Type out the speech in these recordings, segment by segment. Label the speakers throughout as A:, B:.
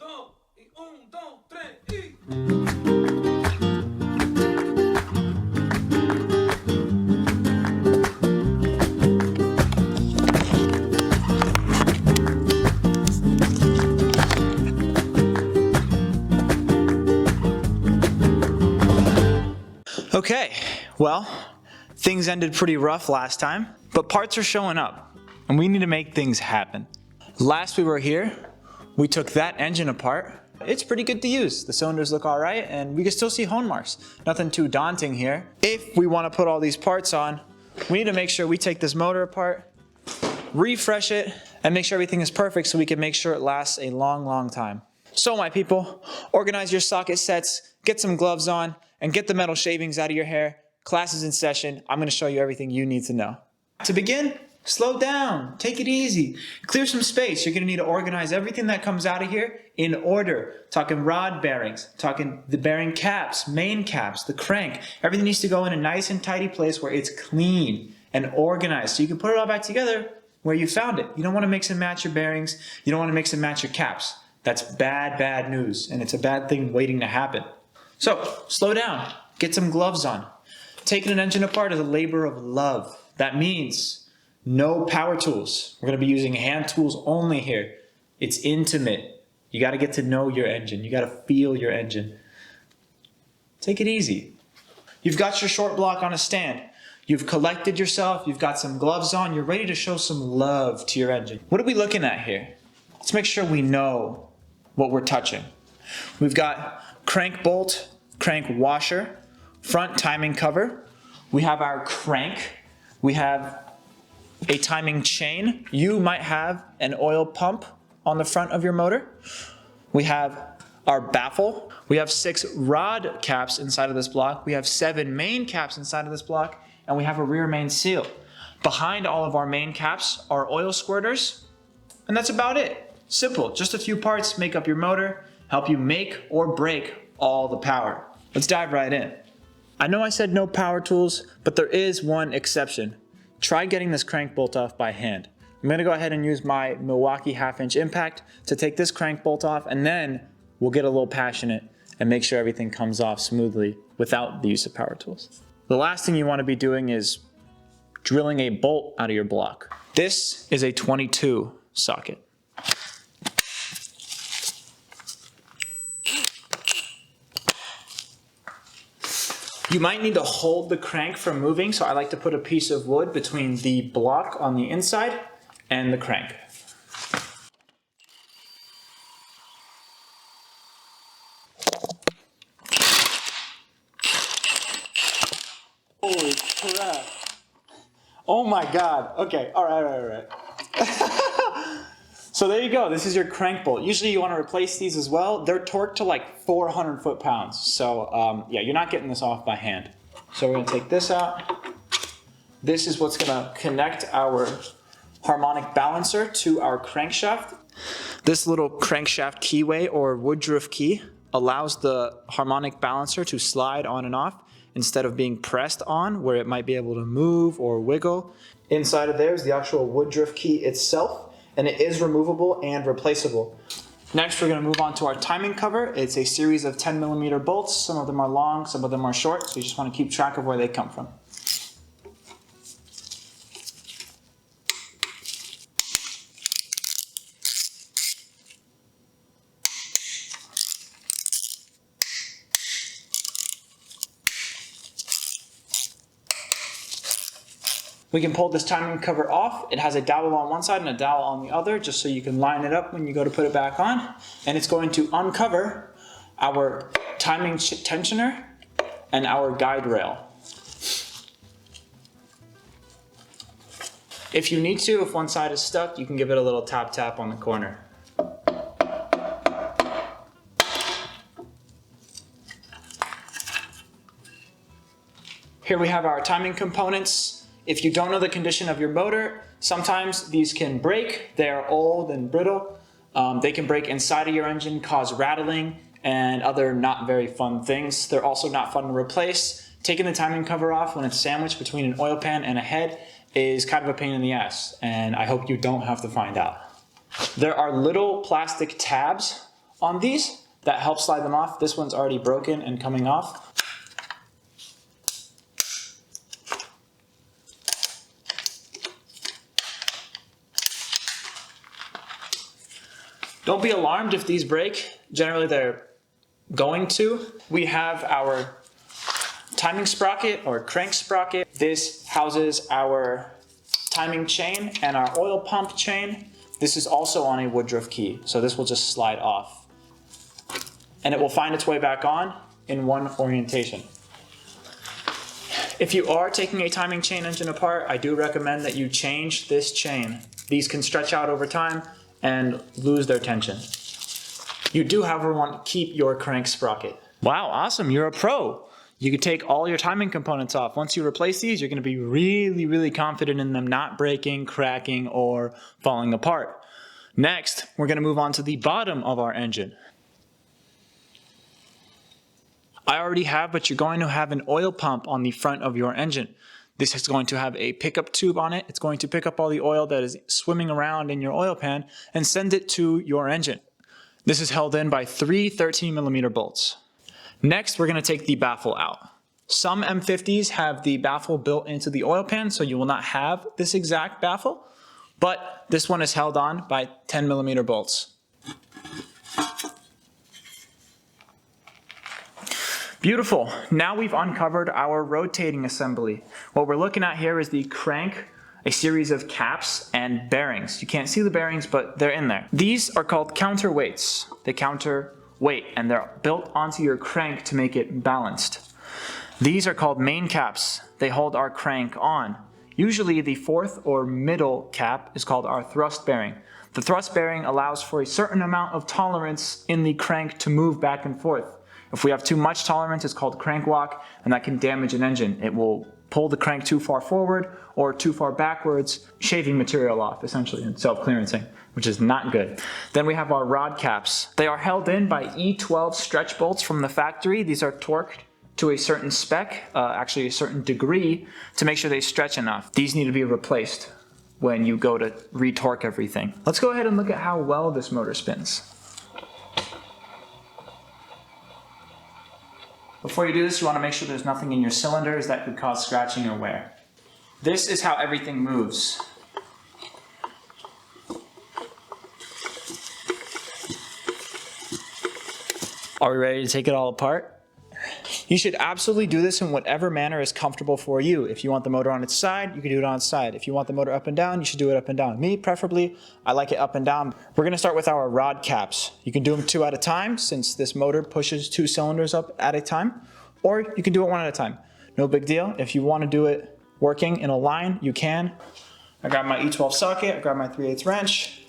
A: dos, y un, dos, tres, y...
B: Okay, well, things ended pretty rough last time, but parts are showing up, and we need to make things happen. Last we were here, we took that engine apart. It's pretty good to use. The cylinders look all right, and we can still see hone marks. Nothing too daunting here. If we want to put all these parts on, we need to make sure we take this motor apart, refresh it, and make sure everything is perfect so we can make sure it lasts a long, long time. So my people, organize your socket sets, get some gloves on, and get the metal shavings out of your hair. Class is in session. I'm going to show you everything you need to know. To begin, slow down, take it easy, clear some space. You're going to need to organize everything that comes out of here in order. Talking rod bearings, talking the bearing caps, main caps, the crank. Everything needs to go in a nice and tidy place where it's clean and organized so you can put it all back together where you found it. You don't want to mix and match your bearings. You don't want to mix and match your caps. That's bad, bad news, and it's a bad thing waiting to happen. So, slow down, get some gloves on. Taking an engine apart is a labor of love. That means no power tools. We're going to be using hand tools only here. It's intimate. You got to get to know your engine. You got to feel your engine. Take it easy. You've got your short block on a stand. You've collected yourself. You've got some gloves on. You're ready to show some love to your engine. What are we looking at here? Let's make sure we know what we're touching. We've got crank bolt, crank washer, front timing cover. We have our crank. We have a timing chain. You might have an oil pump on the front of your motor. We have our baffle. We have 6 rod caps inside of this block. We have 7 main caps inside of this block, and we have a rear main seal. Behind all of our main caps are oil squirters, and that's about it. Simple, just a few parts make up your motor, help you make or break all the power. Let's dive right in. I know I said no power tools, but there is one exception. Try getting this crank bolt off by hand. I'm going to go ahead and use my Milwaukee 1/2" impact to take this crank bolt off, and then we'll get a little passionate and make sure everything comes off smoothly without the use of power tools. The last thing you want to be doing is drilling a bolt out of your block. This is a 22 socket. You might need to hold the crank from moving, so I like to put a piece of wood between the block on the inside and the crank. Holy crap. Oh my God. Okay, all right. So there you go, this is your crank bolt. Usually you want to replace these as well. They're torqued to like 400 foot-pounds. So yeah, you're not getting this off by hand. So we're gonna take this out. This is what's gonna connect our harmonic balancer to our crankshaft. This little crankshaft keyway or Woodruff key allows the harmonic balancer to slide on and off instead of being pressed on where it might be able to move or wiggle. Inside of there is the actual Woodruff key itself, and it is removable and replaceable. Next, we're going to move on to our timing cover. It's a series of 10mm bolts. Some of them are long, some of them are short, so you just want to keep track of where they come from. We can pull this timing cover off. It has a dowel on one side and a dowel on the other, just so you can line it up when you go to put it back on. And it's going to uncover our timing tensioner and our guide rail. If you need to, if one side is stuck, you can give it a little tap on the corner. Here we have our timing components. If you don't know the condition of your motor, sometimes these can break. They are old and brittle. They can break inside of your engine, cause rattling, and other not very fun things. They're also not fun to replace. Taking the timing cover off when it's sandwiched between an oil pan and a head is kind of a pain in the ass, and I hope you don't have to find out. There are little plastic tabs on these that helps slide them off. This one's already broken and coming off. Don't be alarmed if these break. Generally they're going to. We have our timing sprocket or crank sprocket. This houses our timing chain and our oil pump chain. This is also on a Woodruff key, so this will just slide off. And it will find its way back on in one orientation. If you are taking a timing chain engine apart, I do recommend that you change this chain. These can stretch out over time and lose their tension. You do, however, want to keep your crank sprocket. Wow, awesome, you're a pro. You can take all your timing components off. Once you replace these, you're gonna be really, really confident in them not breaking, cracking, or falling apart. Next, we're gonna move on to the bottom of our engine. I already have, but you're going to have an oil pump on the front of your engine. This is going to have a pickup tube on it. It's going to pick up all the oil that is swimming around in your oil pan and send it to your engine. This is held in by 3 13mm bolts. Next, we're going to take the baffle out. Some M50s have the baffle built into the oil pan, so you will not have this exact baffle, but this one is held on by 10mm bolts. Beautiful. Now we've uncovered our rotating assembly. What we're looking at here is the crank, a series of caps and bearings. You can't see the bearings, but they're in there. These are called counterweights. They counter weight, and they're built onto your crank to make it balanced. These are called main caps. They hold our crank on. Usually the fourth or middle cap is called our thrust bearing. The thrust bearing allows for a certain amount of tolerance in the crank to move back and forth. If we have too much tolerance, it's called crank walk, and that can damage an engine. It will pull the crank too far forward or too far backwards, shaving material off, essentially, and self-clearancing, which is not good. Then we have our rod caps. They are held in by E12 stretch bolts from the factory. These are torqued to a certain spec, actually a certain degree, to make sure they stretch enough. These need to be replaced when you go to re-torque everything. Let's go ahead and look at how well this motor spins. Before you do this, you want to make sure there's nothing in your cylinders that could cause scratching or wear. This is how everything moves. Are we ready to take it all apart? You should absolutely do this in whatever manner is comfortable for you. If you want the motor on its side, you can do it on its side. If you want the motor up and down, you should do it up and down. Me, preferably, I like it up and down. We're gonna start with our rod caps. You can do them 2 at a time, since this motor pushes 2 cylinders up at a time, or you can do it 1 at a time. No big deal. If you wanna do it working in a line, you can. I grab my E12 socket, I grab my 3/8 wrench.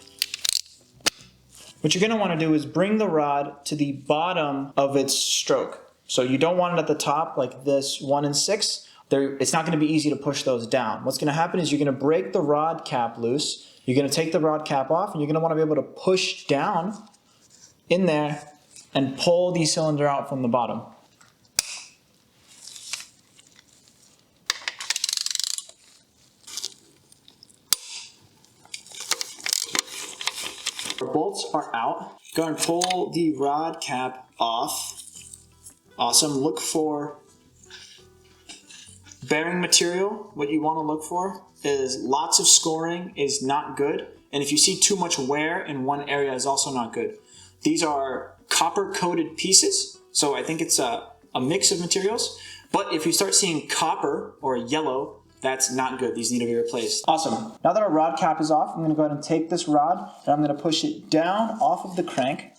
B: What you're gonna wanna do is bring the rod to the bottom of its stroke. So you don't want it at the top like this 1 and 6. It's not going to be easy to push those down. What's going to happen is you're going to break the rod cap loose. You're going to take the rod cap off, and you're going to want to be able to push down in there and pull the cylinder out from the bottom. The bolts are out. Go and pull the rod cap off. Awesome. Look for bearing material. What you want to look for is lots of scoring is not good. And if you see too much wear in one area is also not good. These are copper coated pieces. So I think it's a mix of materials. But if you start seeing copper or yellow, that's not good. These need to be replaced. Awesome. Now that our rod cap is off, I'm going to go ahead and take this rod and I'm going to push it down off of the crank.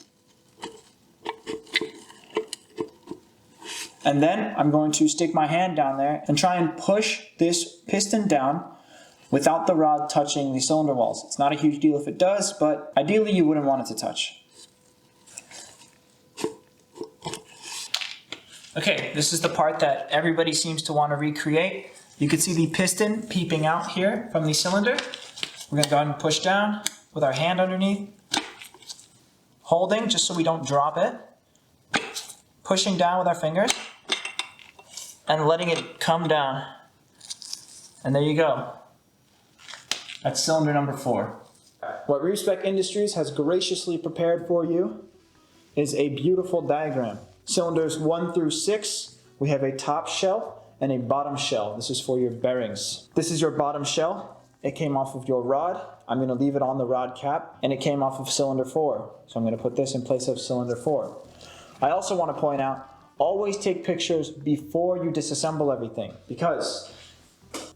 B: And then I'm going to stick my hand down there and try and push this piston down without the rod touching the cylinder walls. It's not a huge deal if it does, but ideally you wouldn't want it to touch. Okay, this is the part that everybody seems to want to recreate. You can see the piston peeping out here from the cylinder. We're going to go ahead and push down with our hand underneath, holding just so we don't drop it, pushing down with our fingers, and letting it come down. And there you go. That's cylinder number 4. What Respec Industries has graciously prepared for you is a beautiful diagram. Cylinders 1 through 6, we have a top shell and a bottom shell. This is for your bearings. This is your bottom shell. It came off of your rod. I'm going to leave it on the rod cap, and it came off of cylinder 4. So I'm going to put this in place of cylinder 4. I also want to point out, always take pictures before you disassemble everything, because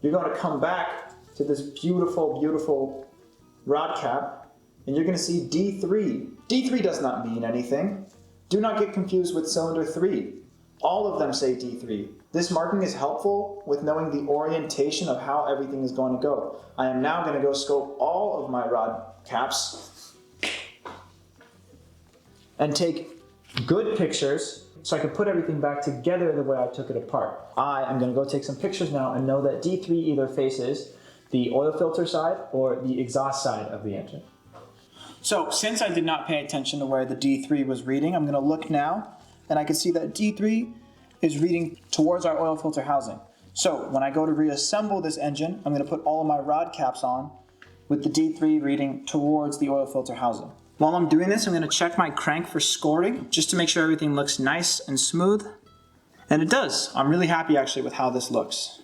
B: you're going to come back to this beautiful, beautiful rod cap, and you're going to see D3. D3 does not mean anything. Do not get confused with cylinder 3. All of them say D3. This marking is helpful with knowing the orientation of how everything is going to go. I am now going to go scope all of my rod caps and take good pictures so I can put everything back together the way I took it apart. I am going to go take some pictures now and know that D3 either faces the oil filter side or the exhaust side of the engine. So since I did not pay attention to where the D3 was reading, I'm going to look now and I can see that D3 is reading towards our oil filter housing. So when I go to reassemble this engine, I'm going to put all of my rod caps on with the D3 reading towards the oil filter housing. While I'm doing this, I'm going to check my crank for scoring just to make sure everything looks nice and smooth. And it does. I'm really happy actually with how this looks.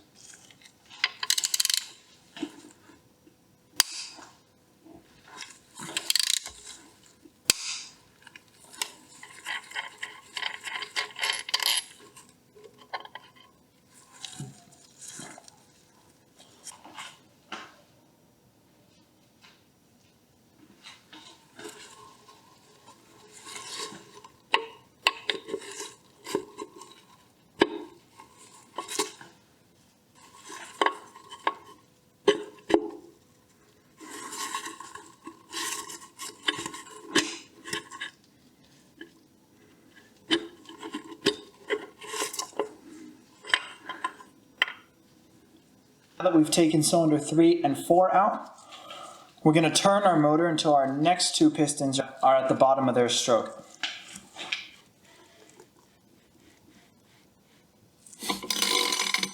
B: Now that we've taken cylinder 3 and 4 out, we're going to turn our motor until our next 2 pistons are at the bottom of their stroke.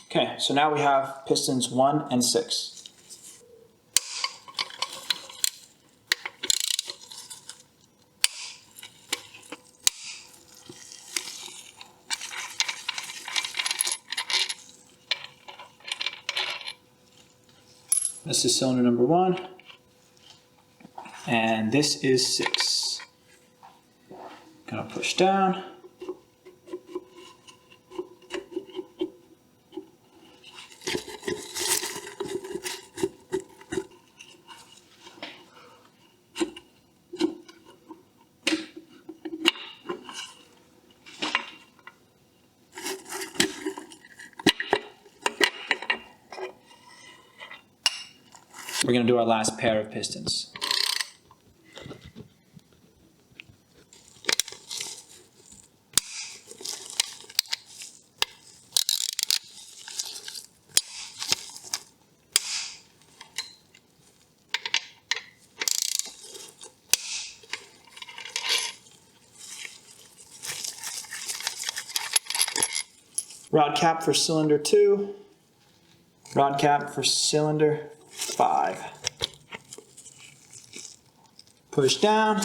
B: Okay, so now we have pistons 1 and 6. This is cylinder number 1, and this is 6. Gonna push down. We're going to do our last pair of pistons. Rod cap for cylinder 2, rod cap for cylinder 5. Push down.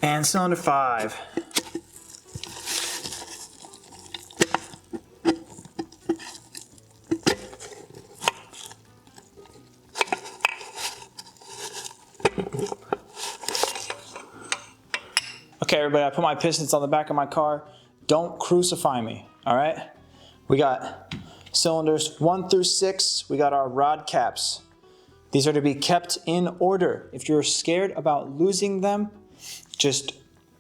B: And cylinder 5. Okay, everybody, I put my pistons on the back of my car. Don't crucify me, all right? We got cylinders 1 through 6. We got our rod caps. These are to be kept in order. If you're scared about losing them, just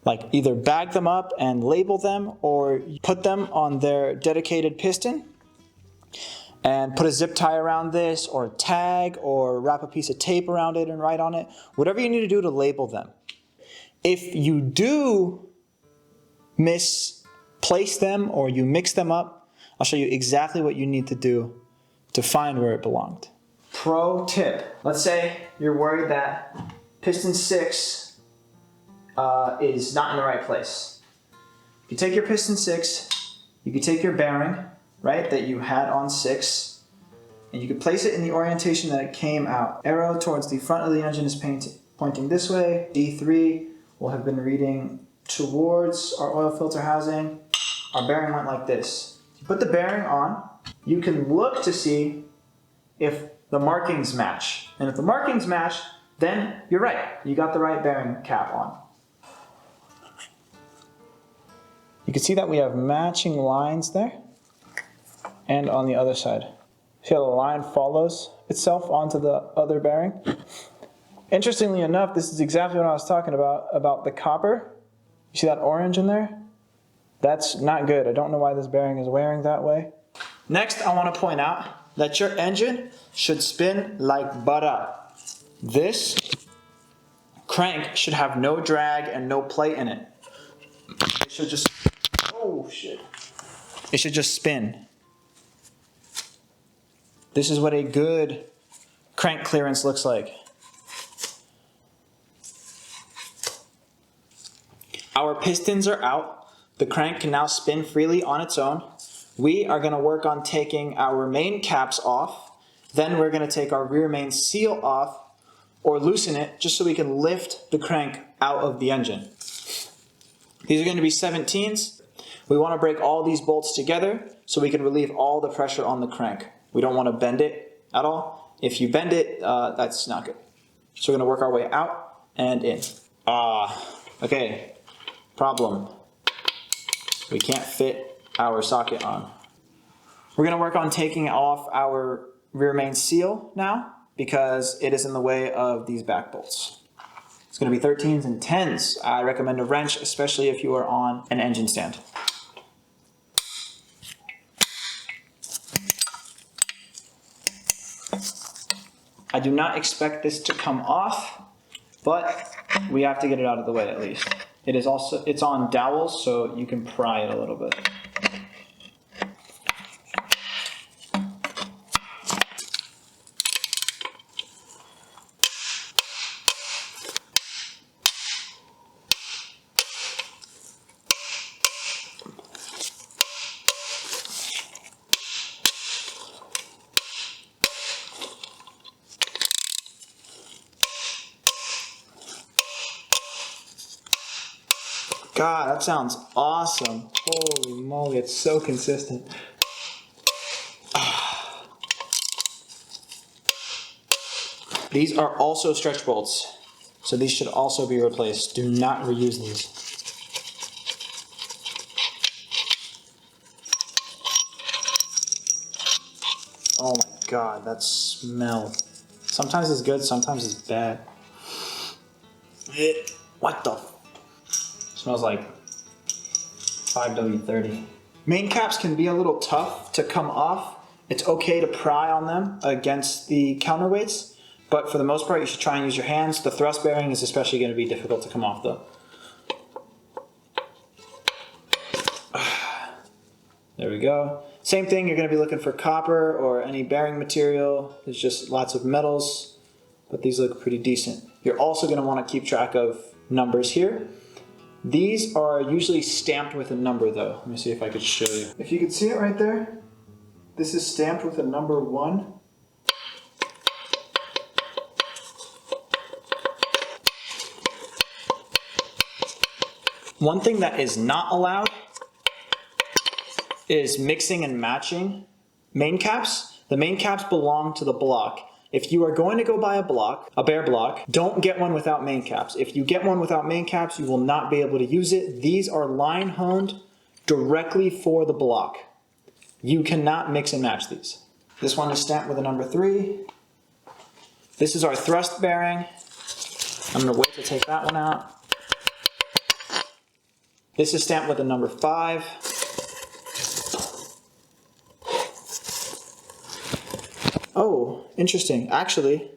B: like either bag them up and label them or put them on their dedicated piston and put a zip tie around this or tag or wrap a piece of tape around it and write on it. Whatever you need to do to label them. If you do miss place them or you mix them up, I'll show you exactly what you need to do to find where it belonged. Pro tip. Let's say you're worried that piston 6 is not in the right place. If you take your piston 6, you can take your bearing, right, that you had on 6, and you can place it in the orientation that it came out. Arrow towards the front of the engine is pointing this way. D3 will have been reading towards our oil filter housing. Our bearing went like this. You put the bearing on, you can look to see if the markings match. And if the markings match, then you're right. You got the right bearing cap on. You can see that we have matching lines there and on the other side. See how the line follows itself onto the other bearing? Interestingly enough, this is exactly what I was talking about the copper. You see that orange in there? That's not good. I don't know why this bearing is wearing that way. Next, I want to point out that your engine should spin like butter. This crank should have no drag and no play in it. It should just, oh shit. It should just spin. This is what a good crank clearance looks like. Our pistons are out. The crank can now spin freely on its own. We are going to work on taking our main caps off. Then we're going to take our rear main seal off or loosen it just so we can lift the crank out of the engine. These are going to be 17s. We want to break all these bolts together so we can relieve all the pressure on the crank. We don't want to bend it at all. If you bend it, that's not good. So we're going to work our way out and in. Okay. Problem. We can't fit our socket on. We're going to work on taking off our rear main seal now because it is in the way of these back bolts. It's going to be 13s and 10s. I recommend a wrench, especially if you are on an engine stand. I do not expect this to come off, but we have to get it out of the way at least. It's on dowels, so you can pry it a little bit. God, that sounds awesome. Holy moly, it's so consistent. These are also stretch bolts, so these should also be replaced. Do not reuse these. Oh my God, that smell. Sometimes it's good, sometimes it's bad. What the? Smells like 5W30. Main caps can be a little tough to come off. It's okay to pry on them against the counterweights, but for the most part you should try and use your hands. The thrust bearing is especially going to be difficult to come off though. There we go. Same thing, you're going to be looking for copper or any bearing material. There's just lots of metals, but these look pretty decent. You're also going to want to keep track of numbers here. These are usually stamped with a number though. Let me see if I could show you. If you can see it right there, this is stamped with a number 1. One thing that is not allowed is mixing and matching main caps. The main caps belong to the block. If you are going to go buy a block, a bare block, don't get one without main caps. If you get one without main caps, you will not be able to use it. These are line honed directly for the block. You cannot mix and match these. This one is stamped with a number 3. This is our thrust bearing. I'm going to wait to take that one out. This is stamped with a number 5. Oh, interesting. Actually,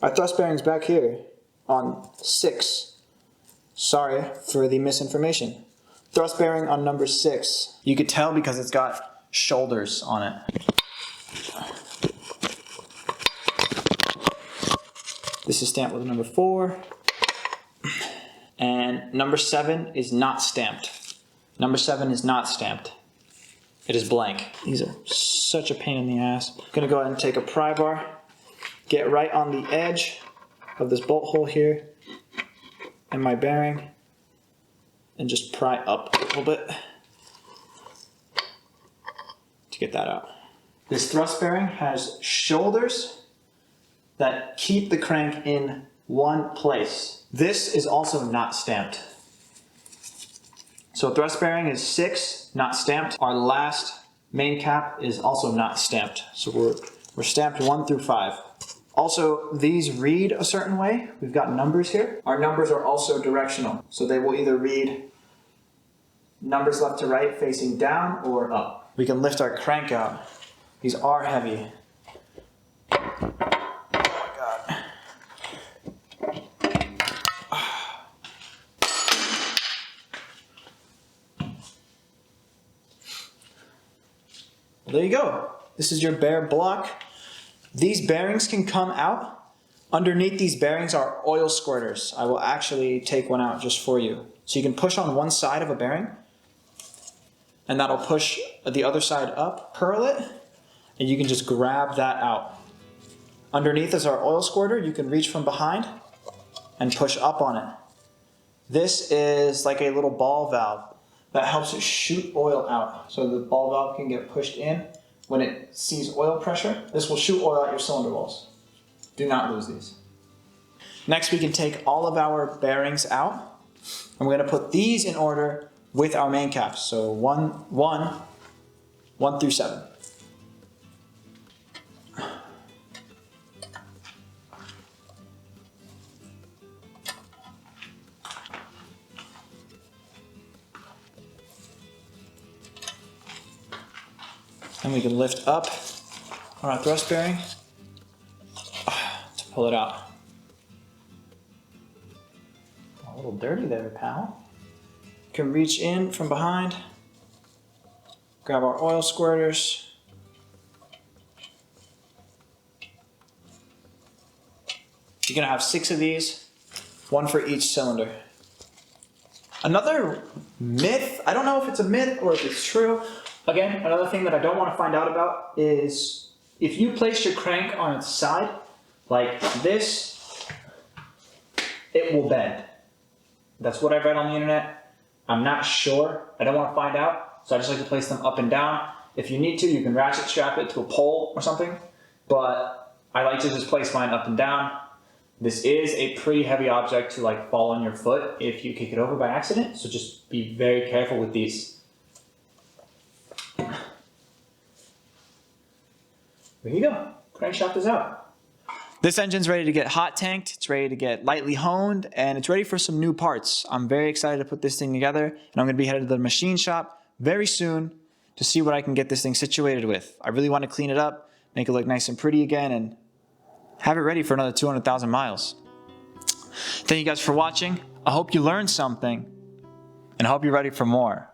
B: our thrust bearing's back here on 6. Sorry for the misinformation. Thrust bearing on number 6. You could tell because it's got shoulders on it. This is stamped with number 4. And number 7 is not stamped. Number 7 is not stamped. It is blank. These are such a pain in the ass. I'm gonna go ahead and take a pry bar, get right on the edge of this bolt hole here and my bearing, and just pry up a little bit to get that out. This thrust bearing has shoulders that keep the crank in one place. This is also not stamped. So thrust bearing is 6, not stamped. Our last main cap is also not stamped. So we're stamped 1 through 5. Also, these read a certain way. We've got numbers here. Our numbers are also directional. So they will either read numbers left to right facing down or up. We can lift our crank out. These are heavy. Oh my God. Well, there you go. This is your bare block. These bearings can come out. Underneath these bearings are oil squirters. I will actually take one out just for you. So you can push on one side of a bearing, and that'll push the other side up, curl it, and you can just grab that out. Underneath is our oil squirter. You can reach from behind and push up on it. This is like a little ball valve that helps it shoot oil out. So the ball valve can get pushed in when it sees oil pressure. This will shoot oil out your cylinder walls. Do not lose these. Next, we can take all of our bearings out, and we're gonna put these in order with our main caps. So 1 through 7. And we can lift up on our thrust bearing to pull it out. A little dirty there, pal. You can reach in from behind, grab our oil squirters. You're gonna have 6 of these, 1 for each cylinder. Another myth, I don't know if it's a myth or if it's true. Again, another thing that I don't want to find out about is if you place your crank on its side, like this, it will bend. That's what I read on the internet. I'm not sure. I don't want to find out, so I just like to place them up and down. If you need to, you can ratchet strap it to a pole or something, but I like to just place mine up and down. This is a pretty heavy object to like fall on your foot if you kick it over by accident, so just be very careful with these. There you go. Crankshaft is out. This engine's ready to get hot tanked, it's ready to get lightly honed, and it's ready for some new parts. I'm very excited to put this thing together, and I'm going to be headed to the machine shop very soon to see what I can get this thing situated with. I really want to clean it up, make it look nice and pretty again, and have it ready for another 200,000 miles. Thank you guys for watching. I hope you learned something, and I hope you're ready for more.